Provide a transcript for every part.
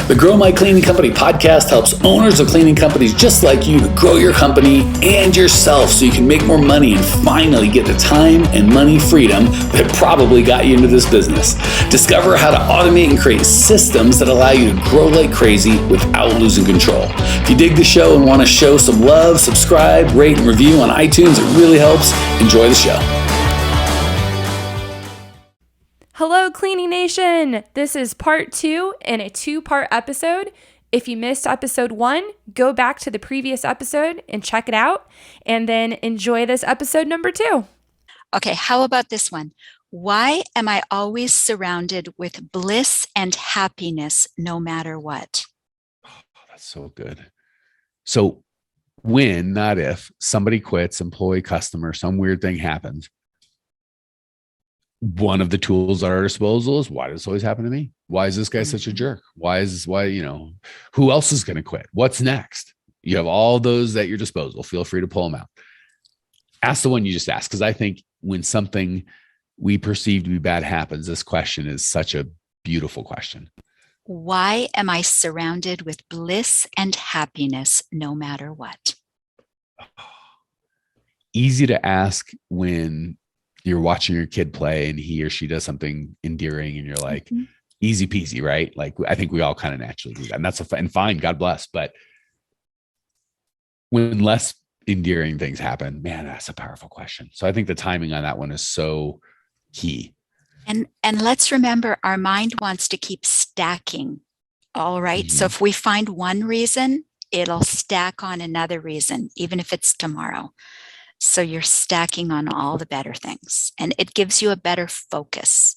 The Grow My Cleaning Company podcast helps owners of cleaning companies just like you to grow your company and yourself so you can make more money and finally get the time and money freedom that probably got you into this business. Discover how to automate and create systems that allow you to grow like crazy without losing control. If you dig the show and want to show some love, subscribe, rate, and review on iTunes. It really helps. Enjoy the show. Hello, Cleaning Nation. This is part 2 in a 2-part episode. If you missed episode 1, go back to the previous episode and check it out, and then enjoy this episode number 2. Okay, how about this one? Why am I always surrounded with bliss and happiness no matter what? Oh, that's so good. So when, not if, somebody quits, employee, customer, some weird thing happens, one of the tools at our disposal is, why does this always happen to me? Why is this guy such a jerk? Why, who else is going to quit? What's next? You have all those at your disposal. Feel free to pull them out. Ask the one you just asked, because I think when something we perceive to be bad happens, this question is such a beautiful question. Why am I surrounded with bliss and happiness no matter what? Easy to ask when you're watching your kid play and he or she does something endearing and you're like, easy peasy, right? Like, I think we all kind of naturally do that. And that's and fine, God bless. But when less endearing things happen, man, that's a powerful question. So I think the timing on that one is so key. And let's remember, our mind wants to keep stacking. All right. Mm-hmm. So if we find one reason, it'll stack on another reason, even if it's tomorrow. So you're stacking on all the better things, and it gives you a better focus.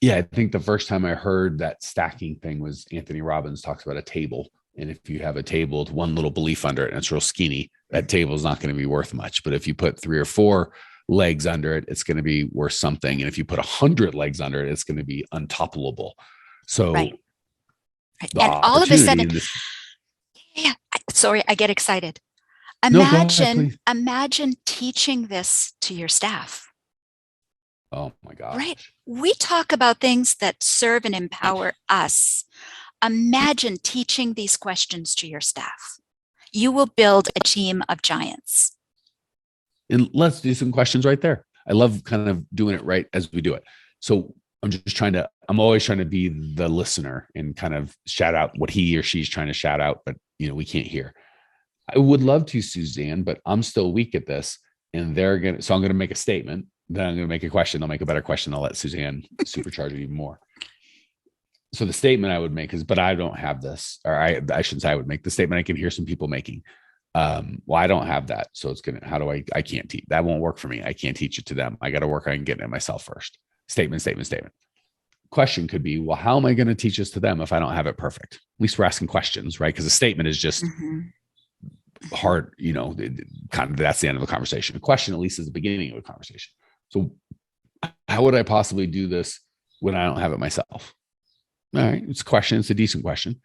Yeah, I think the first time I heard that stacking thing was Anthony Robbins talks about a table. And if you have a table with one little belief under it and it's real skinny, that table is not going to be worth much. But if you put 3 or 4 legs under it, it's going to be worth something. And if you put 100 legs under it, it's going to be untoppable. So, right. And all of a sudden, sorry, I get excited. Imagine teaching this to your staff. Oh my gosh. Right. We talk about things that serve and empower us. Imagine teaching these questions to your staff. You will build a team of giants. And let's do some questions right there. I love kind of doing it right as we do it. So I'm always trying to be the listener and kind of shout out what he or she's trying to shout out, but we can't hear. I would love to, Suzanne, but I'm still weak at this. And so I'm going to make a statement. Then I'm going to make a question. I'll make a better question. I'll let Suzanne supercharge it even more. So the statement I would make is, but I don't have this, or I shouldn't say I would make the statement I can hear some people making. Well, I don't have that. So I can't teach. That won't work for me. I can't teach it to them. I got to work on getting it myself first. Statement. Question could be, well, how am I going to teach this to them if I don't have it perfect? At least we're asking questions, right? Because a statement is just hard, kind of, that's the end of a conversation. A question at least is the beginning of a conversation. So how would I possibly do this when I don't have it myself? All right, it's a question. It's a decent question.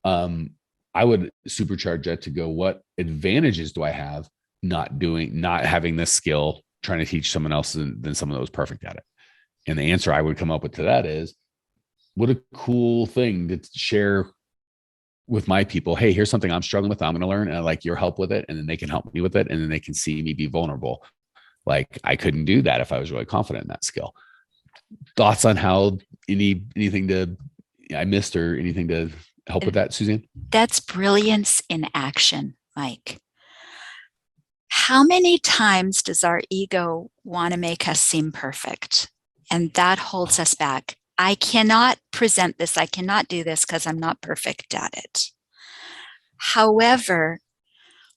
I would supercharge that to go, what advantages do I have not having this skill, trying to teach someone else than someone that was perfect at it? And the answer I would come up with to that is, what a cool thing to share with my people. Hey, here's something I'm struggling with. I'm going to learn, and I like your help with it. And then they can help me with it. And then they can see me be vulnerable. Like, I couldn't do that if I was really confident in that skill. Thoughts on how anything I missed or anything to help with that, Suzanne? That's brilliance in action, Mike. How many times does our ego want to make us seem perfect? And that holds us back. I cannot present this. I cannot do this because I'm not perfect at it. However,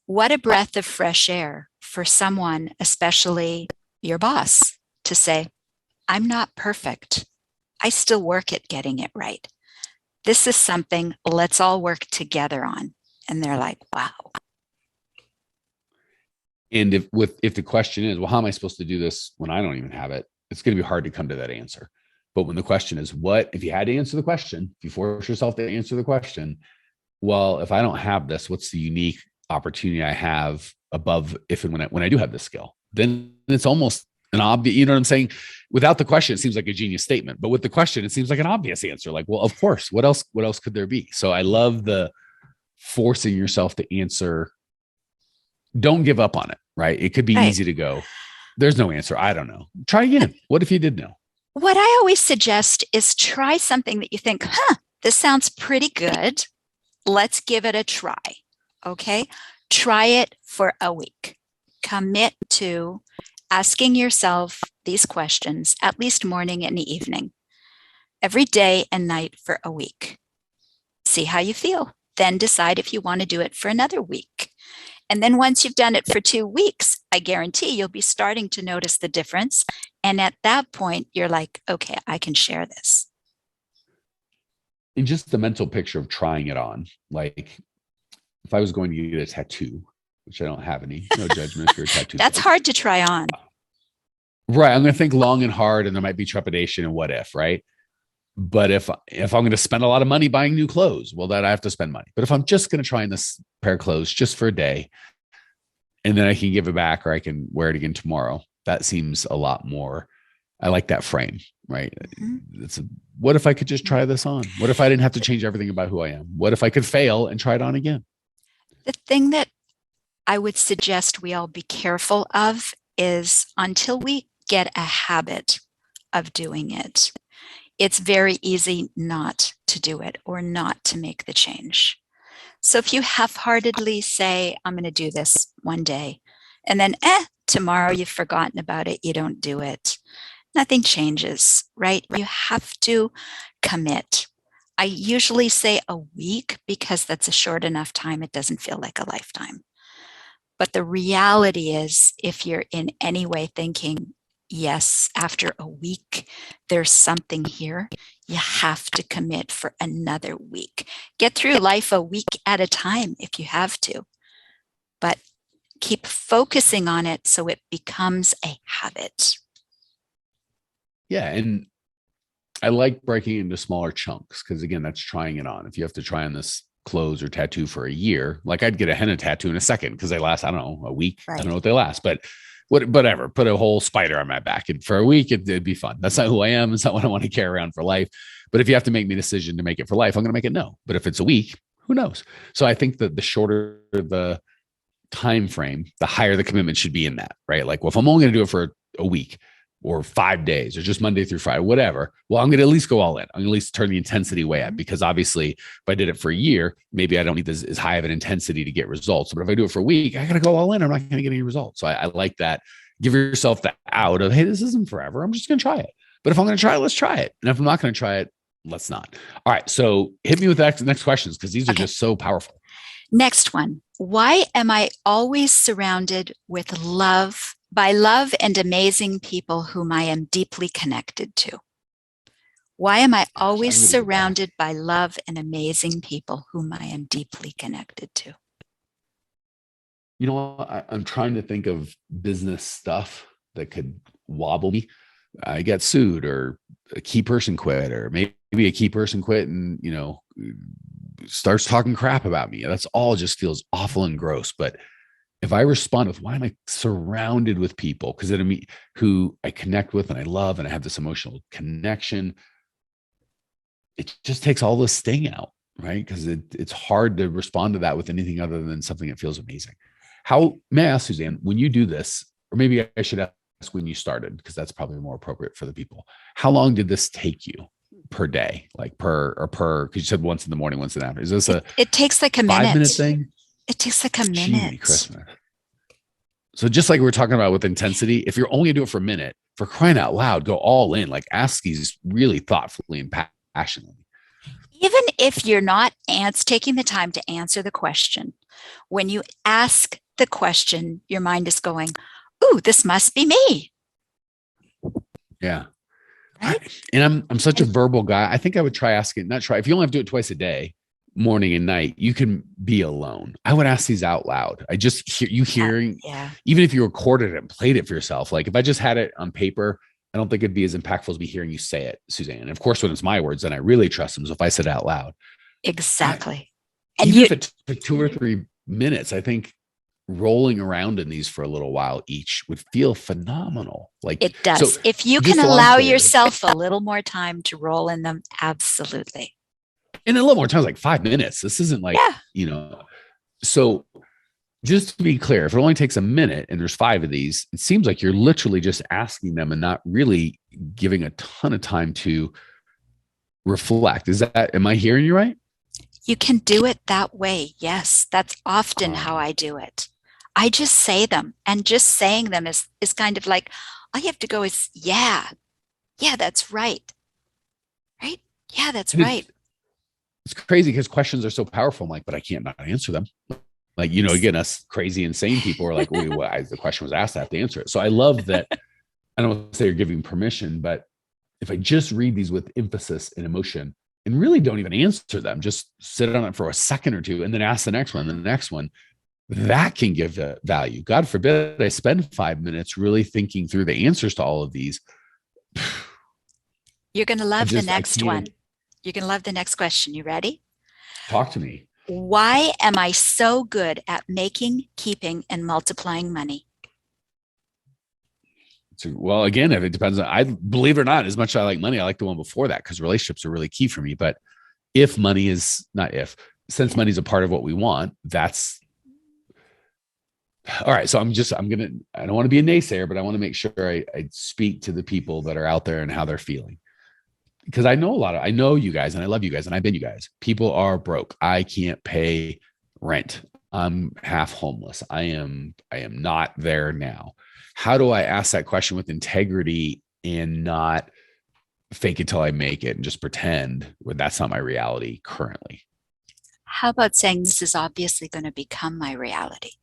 what a breath of fresh air for someone, especially your boss, to say, I'm not perfect. I still work at getting it right. This is something let's all work together on. And they're like, wow. And if the question is, well, how am I supposed to do this when I don't even have it? It's going to be hard to come to that answer. But when the question is, if you had to answer the question, if you force yourself to answer the question, well, if I don't have this, what's the unique opportunity I have above if and when I do have this skill? Then it's almost an obvious, you know what I'm saying? Without the question, it seems like a genius statement, but with the question, it seems like an obvious answer. Like, well, of course, what else could there be? So I love the forcing yourself to answer. Don't give up on it, right? It could be easy to go, there's no answer. I don't know. Try again. What if you did know? What I always suggest is try something that you think, this sounds pretty good. Let's give it a try. Okay. Try it for a week. Commit to asking yourself these questions at least morning and evening, every day and night for a week. See how you feel. Then decide if you want to do it for another week. And then once you've done it for 2 weeks, I guarantee you'll be starting to notice the difference. And at that point, you're like, okay, I can share this. And just the mental picture of trying it on. Like if I was going to get a tattoo, which I don't have any, no judgment if you're a tattoo. That's hard to try on. Right. I'm going to think long and hard, and there might be trepidation and what if, right? But if I'm going to spend a lot of money buying new clothes, well, then I have to spend money. But if I'm just going to try on this pair of clothes just for a day, and then I can give it back or I can wear it again tomorrow, that seems a lot more. I like that frame, right? Mm-hmm. What if I could just try this on? What if I didn't have to change everything about who I am? What if I could fail and try it on again? The thing that I would suggest we all be careful of is until we get a habit of doing it, it's very easy not to do it or not to make the change. So if you half-heartedly say, I'm going to do this one day, and then tomorrow you've forgotten about it, you don't do it, nothing changes, right? You have to commit. I usually say a week because that's a short enough time. It doesn't feel like a lifetime. But the reality is, if you're in any way thinking, yes, after a week, there's something here, you have to commit for another week. Get through life a week at a time if you have to, but keep focusing on it so it becomes a habit. Yeah. And I like breaking into smaller chunks because, again, that's trying it on. If you have to try on this clothes or tattoo for a year, like I'd get a henna tattoo in a second because they last, I don't know, a week. Right. I don't know what they last, but whatever, put a whole spider on my back. And for a week, it'd be fun. That's not who I am. It's not what I want to carry around for life. But if you have to make me a decision to make it for life, I'm going to make it no. But if it's a week, who knows? So I think that the shorter the time frame, the higher the commitment should be in that, right? Like, well, if I'm only going to do it for a week or 5 days or just Monday through Friday, whatever, well, I'm going to at least go all in. I'm going to at least turn the intensity way up, because obviously if I did it for a year, maybe I don't need as high of an intensity to get results. But if I do it for a week, I got to go all in. I'm not going to get any results. So I like that. Give yourself the out of, hey, this isn't forever. I'm just going to try it. But if I'm going to try it, let's try it. And if I'm not going to try it, let's not. All right. So hit me with the next questions, because these are just so powerful. Next one. Why am I always surrounded with love and amazing people whom I am deeply connected to? Why am I always surrounded by love and amazing people whom I am deeply connected to? You know, I'm trying to think of business stuff that could wobble me. I get sued, or a key person quit, or maybe a key person quit and, starts talking crap about me. That's all just feels awful and gross. But if I respond with, why am I surrounded with people? Because who I connect with and I love, and I have this emotional connection, it just takes all the sting out, right? Because it's hard to respond to that with anything other than something that feels amazing. May I ask, Suzanne, when you do this, or maybe I should ask when you started, because that's probably more appropriate for the people. How long did this take you per day? Like because you said once in the morning, once in the afternoon. Is this it takes like a minute. 5-minute thing? It takes like a minute. Christmas. So just like we were talking about with intensity, if you're only gonna do it for a minute, for crying out loud, go all in, like ask these really thoughtfully and passionately. Even if you're not taking the time to answer the question, when you ask the question, your mind is going, ooh, this must be me. Yeah. Right? And I'm such a verbal guy. I think I would try asking, if you only have to do it twice a day, morning and night, you can be alone. I would ask these out loud. I just hearing, even if you recorded it and played it for yourself. Like if I just had it on paper, I don't think it'd be as impactful as me hearing you say it, Suzanne. And of course, when it's my words, then I really trust them. So if I said it out loud. Exactly. And even if it took 2 or 3 minutes, I think rolling around in these for a little while each would feel phenomenal. Like It does. So If you just can so I'm allow clear, yourself a little more time to roll in them, absolutely. and a little more time, like 5 minutes. This isn't like, so just to be clear, if it only takes a minute and there's 5 of these, it seems like you're literally just asking them and not really giving a ton of time to reflect. Am I hearing you right? You can do it that way. Yes, that's often how I do it. I just say them, and just saying them is kind of like, all you have to go is, yeah, that's right. Right? Yeah, that's right. It's crazy because questions are so powerful. I'm like, but I can't not answer them. Like, again, us crazy, insane people are like, wait, the question was asked, I have to answer it. So I love that. I don't want to say you're giving permission, but if I just read these with emphasis and emotion and really don't even answer them, just sit on it for a second or two and then ask the next one, and the next one, that can give value. God forbid I spend 5 minutes really thinking through the answers to all of these. You're going to love the next one. You're going to love the next question. You ready? Talk to me. Why am I so good at making, keeping, and multiplying money? Well, again, if it depends on, I believe it or not, as much as I like money, I like the one before that because relationships are really key for me. But since money is a part of what we want, that's all right. So I don't want to be a naysayer, but I want to make sure I speak to the people that are out there and how they're feeling. Because I know you guys and I love you guys and I've been you guys. People are broke. I can't pay rent. I'm half homeless. I am not there now. How do I ask that question with integrity and not fake it till I make it and just pretend when that's not my reality currently? How about saying this is obviously going to become my reality?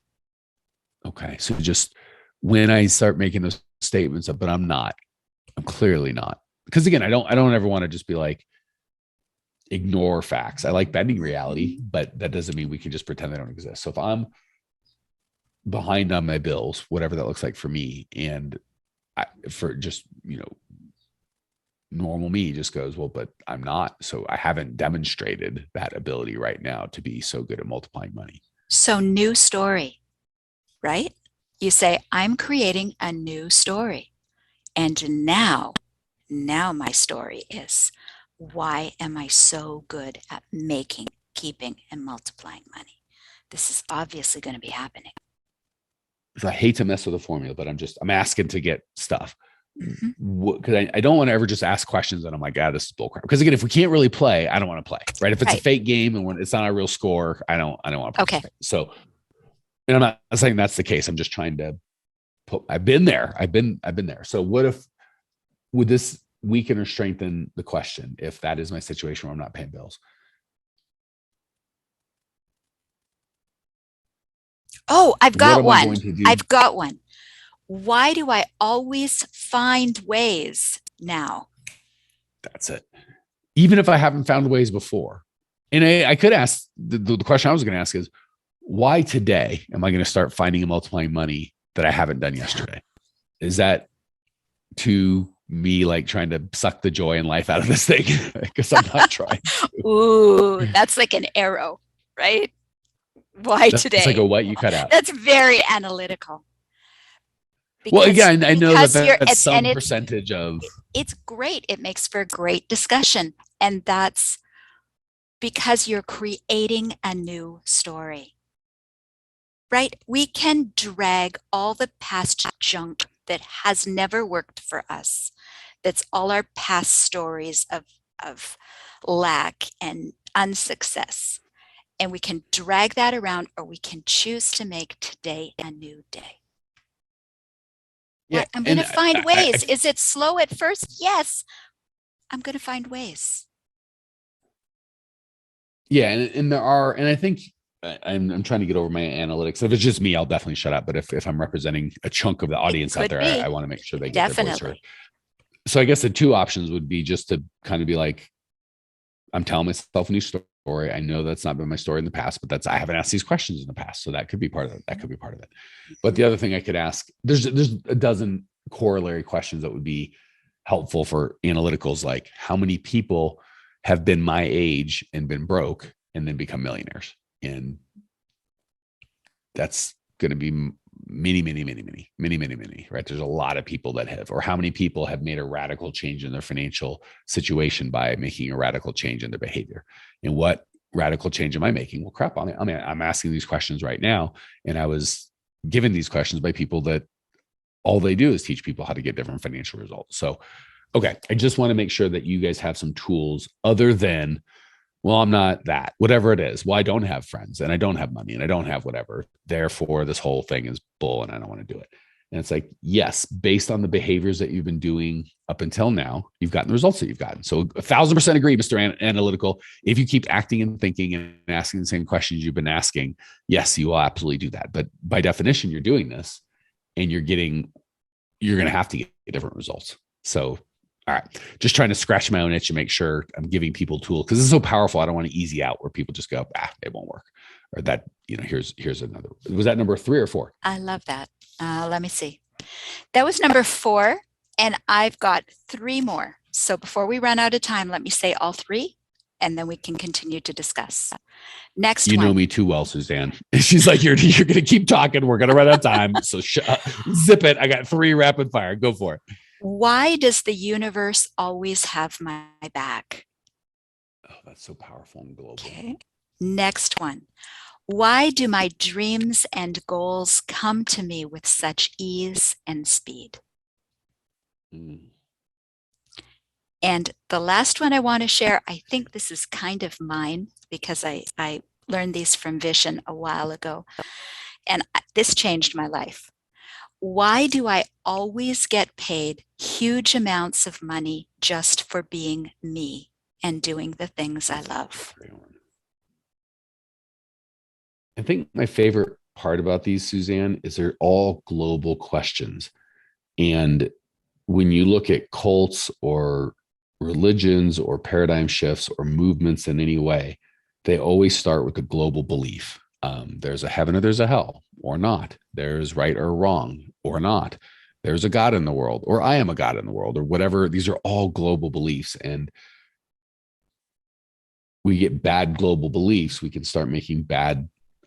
Okay. So just when I start making those statements of, but I'm clearly not. Because again, I don't ever want to just be like, ignore facts. I like bending reality, but that doesn't mean we can just pretend they don't exist. So if I'm behind on my bills, whatever that looks like for me, and for just, normal me just goes, well, but I'm not. So I haven't demonstrated that ability right now to be so good at multiplying money. So new story, right? You say, I'm creating a new story. And now my story is, why am I so good at making, keeping, and multiplying money? This is obviously going to be happening. So I hate to mess with the formula, but I'm asking to get stuff. Because I don't want to ever just ask questions and I'm like, this is bullcrap. Because again, if we can't really play, I don't want to play, right? If it's a fake game and when it's not a real score, I don't want to play. Okay. So, and I'm not saying that's the case. I'm just trying to I've been there. I've been there. So would this weaken or strengthen the question if that is my situation where I'm not paying bills? Oh, I've got one. I've got one. Why do I always find ways now? That's it. Even if I haven't found ways before. And I could ask, the question I was going to ask is, why today am I going to start finding and multiplying money that I haven't done yesterday? Is that to me like trying to suck the joy and life out of this thing? Because I'm not trying to. Ooh, that's like an arrow, right? Why today? It's like a what you cut out. That's very analytical. Well, again, I know that's some percentage of. It's great. It makes for a great discussion. And that's because you're creating a new story, right? We can drag all the past junk that has never worked for us. That's all our past stories of lack and unsuccess. And we can drag that around, or we can choose to make today a new day. Yeah, I'm going to find ways. Is it slow at first? Yes. I'm going to find ways. Yeah. And there are, and I think I'm trying to get over my analytics. If it's just me, I'll definitely shut up. But if I'm representing a chunk of the audience out there, I want to make sure they get their voice heard. So I guess the two options would be just to kind of be like, I'm telling myself a new story. I know that's not been my story in the past, but I haven't asked these questions in the past. So that could be part of it. That could be part of it. But the other thing I could ask, there's a dozen corollary questions that would be helpful for analyticals. Like, how many people have been my age and been broke and then become millionaires? And that's going to be many, right? There's a lot of people that have, or how many people have made a radical change in their financial situation by making a radical change in their behavior. And what radical change am I making? Well, crap, I'm asking these questions right now. And I was given these questions by people that all they do is teach people how to get different financial results. So, okay, I just want to make sure that you guys have some tools other than, well, I'm not that, whatever it is. Well, I don't have friends and I don't have money and I don't have whatever. Therefore, this whole thing is bull and I don't want to do it. And it's like, yes, based on the behaviors that you've been doing up until now, you've gotten the results that you've gotten. So 1,000% agree, Mr. Analytical. If you keep acting and thinking and asking the same questions you've been asking, yes, you will absolutely do that. But by definition, you're doing this and you're going to have to get different results. So, all right, just trying to scratch my own itch and make sure I'm giving people tools because it's so powerful. I don't want to easy out where people just go, it won't work. Or that, here's another. Was that number 3 or 4? I love that. Let me see. That was number 4, and I've got 3 more. So before we run out of time, let me say all 3, and then we can continue to discuss. Next one. You know me too well, Suzanne. She's like, you're going to keep talking. We're going to run out of time. So zip it. I got 3 rapid fire. Go for it. Why does the universe always have my back? Oh, that's so powerful and global. Okay. Next one. Why do my dreams and goals come to me with such ease and speed? And the last one I want to share, I think this is kind of mine because I learned these from Vision a while ago. And this changed my life. Why do I always get paid huge amounts of money just for being me and doing the things I love? I think my favorite part about these, Suzanne, is they're all global questions. And when you look at cults or religions or paradigm shifts or movements in any way, they always start with a global belief. There's a heaven or there's a hell or not. There's right or wrong or not. There's a God in the world or I am a God in the world or whatever. These are all global beliefs. And we get bad global beliefs. We can start making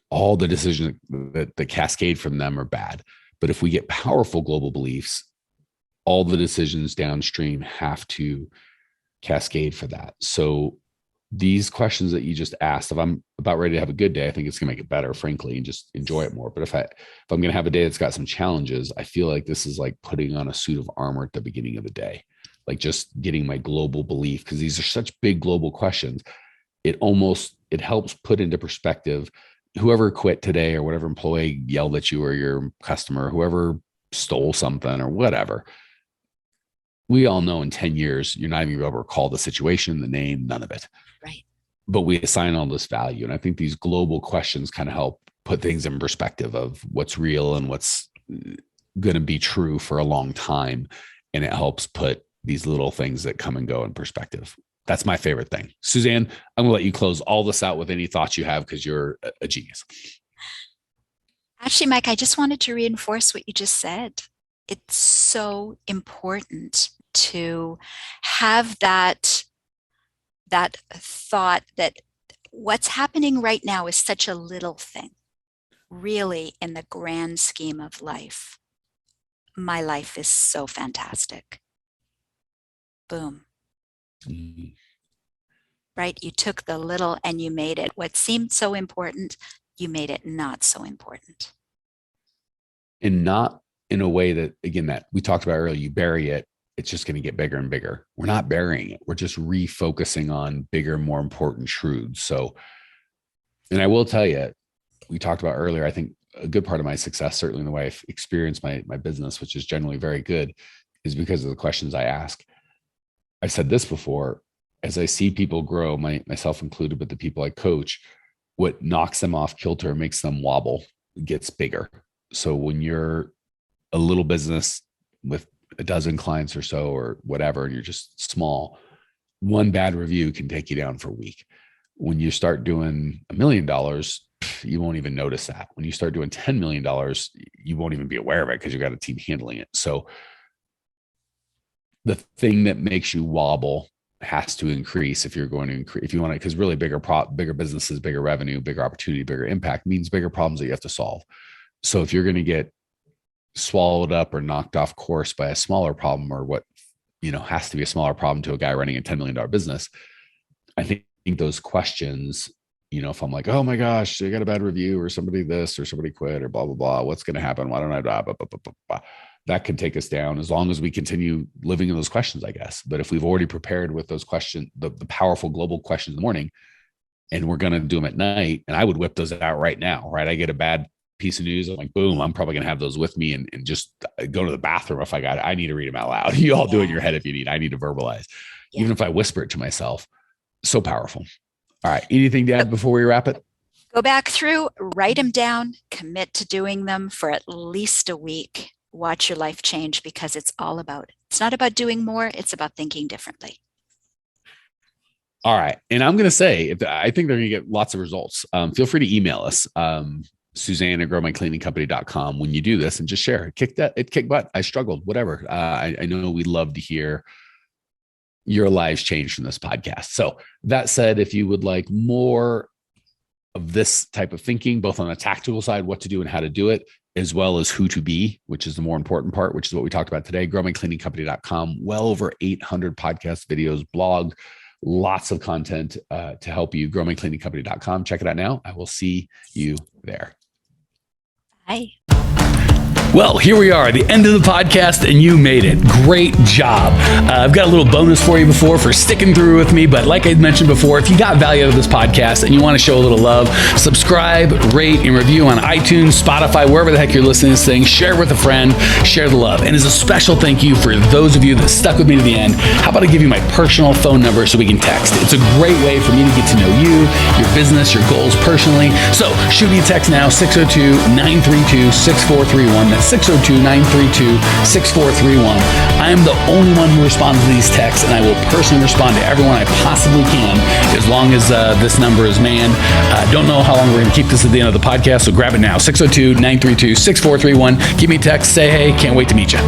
all the decisions that cascade from them are bad. But if we get powerful global beliefs, all the decisions downstream have to cascade for that. So these questions that you just asked, if I'm about ready to have a good day, I think it's gonna make it better, frankly, and just enjoy it more. But if I'm gonna have a day that's got some challenges, I feel like this is like putting on a suit of armor at the beginning of the day, like just getting my global belief, because these are such big global questions. It helps put into perspective whoever quit today or whatever employee yelled at you or your customer, whoever stole something or whatever. We all know in 10 years, you're not even going to be able to recall the situation, the name, none of it. Right. But we assign all this value. And I think these global questions kind of help put things in perspective of what's real and what's going to be true for a long time. And it helps put these little things that come and go in perspective. That's my favorite thing. Suzanne, I'm going to let you close all this out with any thoughts you have because you're a genius. Actually, Mike, I just wanted to reinforce what you just said. It's so important to have that thought that what's happening right now is such a little thing. Really, in the grand scheme of life, my life is so fantastic. Boom. Mm-hmm. Right? You took the little and you made it. What seemed so important, you made it not so important. And not in a way that, again, that we talked about earlier, you bury it, it's just going to get bigger and bigger. We're not burying it. We're just refocusing on bigger, more important truths. So, and I will tell you, we talked about earlier, I think a good part of my success, certainly in the way I've experienced my business, which is generally very good, is because of the questions I ask. I said this before, as I see people grow, myself included, but the people I coach, what knocks them off kilter, makes them wobble, gets bigger. So when you're a little business with a dozen clients or so, or whatever, and you're just small, one bad review can take you down for a week. When you start doing $1 million, you won't even notice that. When you start doing $10 million, you won't even be aware of it because you've got a team handling it. So the thing that makes you wobble has to increase if you're going to increase, if you want to, because really bigger businesses, bigger revenue, bigger opportunity, bigger impact means bigger problems that you have to solve. So if you're going to get swallowed up or knocked off course by a smaller problem, or what, has to be a smaller problem to a guy running a $10 million business, I think those questions, if I'm like, oh my gosh, I got a bad review, or somebody this, or somebody quit, or blah, blah, blah, what's going to happen? Why don't I, blah, blah, blah, blah, blah, blah. That can take us down as long as we continue living in those questions, I guess. But if we've already prepared with those questions, the powerful global questions in the morning, and we're going to do them at night, and I would whip those out right now, right? I get a bad piece of news, I'm like, boom, I'm probably going to have those with me and just go to the bathroom if I need to read them out loud. You all do it in your head if you need. I need to verbalize. Even if I whisper it to myself. So powerful. All right. Anything to add before we wrap it? Go back through, write them down, commit to doing them for at least a week. Watch your life change, because it's not about doing more. It's about thinking differently. All right. And I'm going to say, I think they're going to get lots of results. Feel free to email us, Suzanne at growmycleaningcompany.com, when you do this, and just share it. Kick butt. I struggled, whatever. I know we'd love to hear your lives change from this podcast. So that said, if you would like more of this type of thinking, both on the tactical side, what to do and how to do it, as well as who to be, which is the more important part, which is what we talked about today, growmycleaningcompany.com, well over 800 podcast videos, blog, lots of content to help you. growmycleaningcompany.com. Check it out now. I will see you there. Bye. Well, here we are at the end of the podcast, and you made it. Great job. I've got a little bonus for you for sticking through with me. But like I mentioned before, if you got value out of this podcast and you want to show a little love, subscribe, rate, and review on iTunes, Spotify, wherever the heck you're listening to this thing. Share with a friend. Share the love. And as a special thank you for those of you that stuck with me to the end, how about I give you my personal phone number so we can text? It's a great way for me to get to know you, your business, your goals personally. So shoot me a text now, 602-932-6431. 602-932-6431. I am the only one who responds to these texts, and I will personally respond to everyone I possibly can, as long as this number is manned. Don't know how long we're going to keep this at the end of the podcast, so grab it now. 602-932-6431. Give me a text. Say hey. Can't wait to meet you.